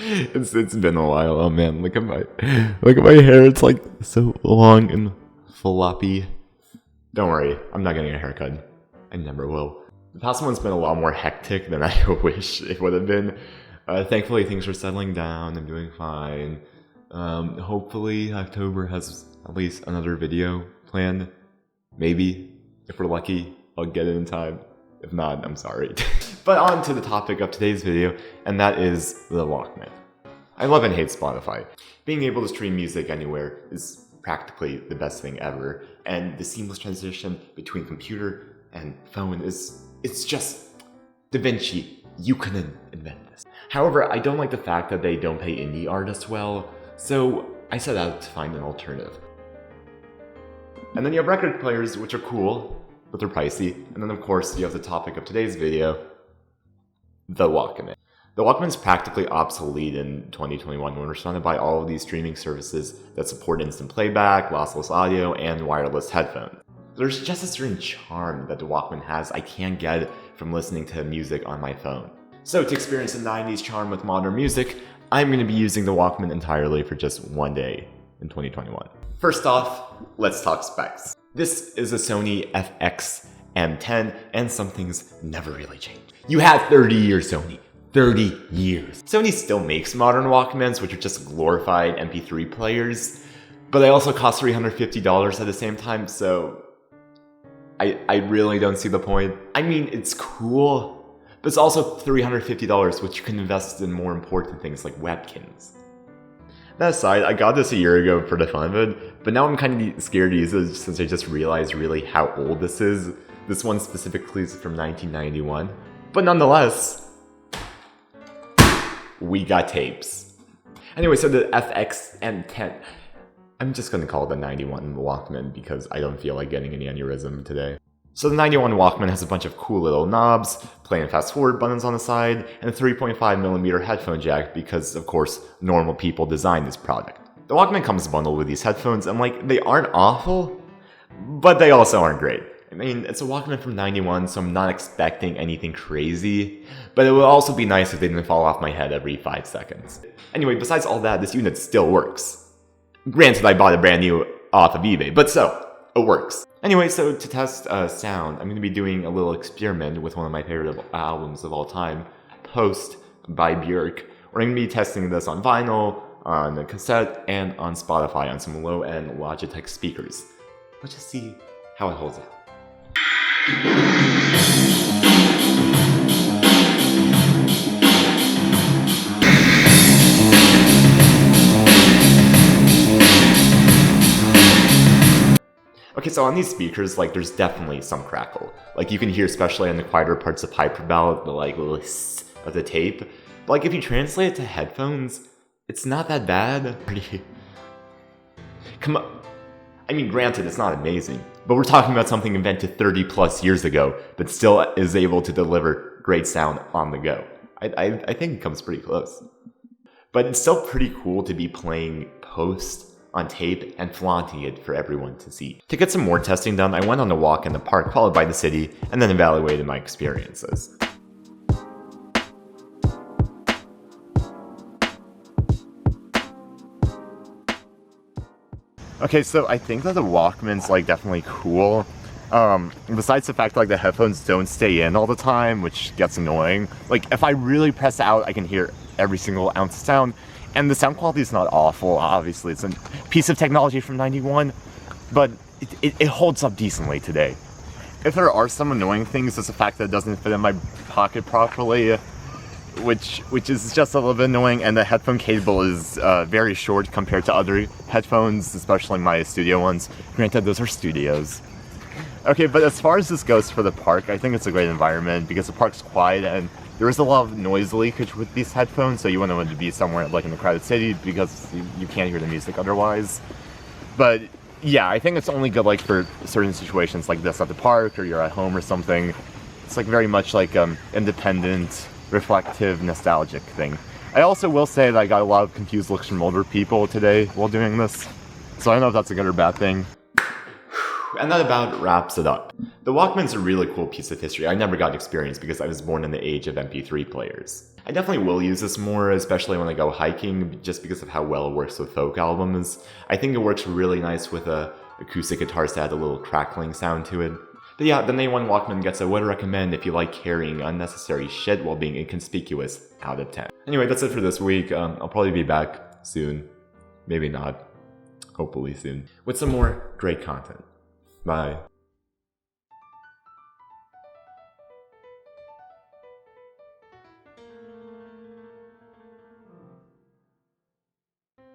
It's been a while. Oh man, look at my hair. It's like so long and floppy. Don't worry, I'm not getting a haircut. I never will. The past one's been a lot more hectic than I wish it would have been. Thankfully, things are settling down. I'm doing fine. Hopefully, October has at least another video planned. Maybe, if we're lucky, I'll get it in time. If not, I'm sorry. But on to the topic of today's video, and that is the Walkman. I love and hate Spotify. Being able to stream music anywhere is practically the best thing ever, and the seamless transition between computer and phone it's just Da Vinci. You couldn't invent this. However, I don't like the fact that they don't pay indie artists well, so I set out to find an alternative. And then you have record players, which are cool, but they're pricey. And then of course you have the topic of today's video, the Walkman. The Walkman's practically obsolete in 2021 when we're surrounded by all of these streaming services that support instant playback, lossless audio, and wireless headphones. There's just a certain charm that the Walkman has I can't get from listening to music on my phone. So to experience the 90s charm with modern music, I'm going to be using the Walkman entirely for just one day in 2021. First off, let's talk specs. This is a Sony FX M10, and some things never really change. You had 30 years, Sony. 30 years. Sony still makes modern Walkmans, which are just glorified MP3 players, but they also cost $350 at the same time, so I really don't see the point. I mean, it's cool, but it's also $350, which you can invest in more important things like webcams. That aside, I got this a year ago for the fun of it, but now I'm kind of scared to use it since I just realized really how old this is. This one specifically is from 1991, but nonetheless, we got tapes. Anyway, so the FX M10, I'm just gonna call it the 91 Walkman because I don't feel like getting any aneurysm today. So the 91 Walkman has a bunch of cool little knobs, play and fast forward buttons on the side, and a 3.5mm headphone jack because, of course, normal people designed this product. The Walkman comes bundled with these headphones, and they aren't awful, but they also aren't great. I mean, it's a Walkman from 91, so I'm not expecting anything crazy, but it would also be nice if they didn't fall off my head every 5 seconds. Anyway, besides all that, this unit still works. Granted, I bought it brand new off of eBay, but so, it works. Anyway, so to test sound, I'm going to be doing a little experiment with one of my favorite albums of all time, Post by Björk. We're going to be testing this on vinyl, on a cassette, and on Spotify on some low-end Logitech speakers. Let's just see how it holds out. Okay, so on these speakers, there's definitely some crackle. You can hear, especially on the quieter parts of Hyperballad, the little hiss of the tape. But if you translate it to headphones, it's not that bad. Come on. I mean, granted, it's not amazing, but we're talking about something invented 30 plus years ago that still is able to deliver great sound on the go. I think it comes pretty close. But it's still pretty cool to be playing Post on tape and flaunting it for everyone to see. To get some more testing done, I went on a walk in the park followed by the city and then evaluated my experiences. Okay, so I think that the Walkman's definitely cool. Besides the fact that the headphones don't stay in all the time, which gets annoying. If I really press out, I can hear every single ounce of sound. And the sound quality is not awful, obviously. It's a piece of technology from 91, but it holds up decently today. If there are some annoying things, it's the fact that it doesn't fit in my pocket properly, which is just a little bit annoying, and the headphone cable is very short compared to other headphones, especially my studio ones. Granted, those are studios. Okay, but as far as this goes for the park, I think it's a great environment because the park's quiet and there is a lot of noise leakage with these headphones, so you wouldn't want to be somewhere in a crowded city because you can't hear the music otherwise. But yeah, I think it's only good for certain situations like this at the park or you're at home or something. It's very much independent, reflective, nostalgic thing. I also will say that I got a lot of confused looks from older people today while doing this, so I don't know if that's a good or bad thing. And that about wraps it up. The Walkman's a really cool piece of history I never got to experience because I was born in the age of MP3 players. I definitely will use this more, especially when I go hiking, just because of how well it works with folk albums. I think it works really nice with a acoustic guitars to add a little crackling sound to it. But yeah, the A1 Walkman gets a would recommend if you like carrying unnecessary shit while being inconspicuous out of 10. Anyway, that's it for this week. I'll probably be back soon. Maybe not. Hopefully soon. With some more great content. Bye.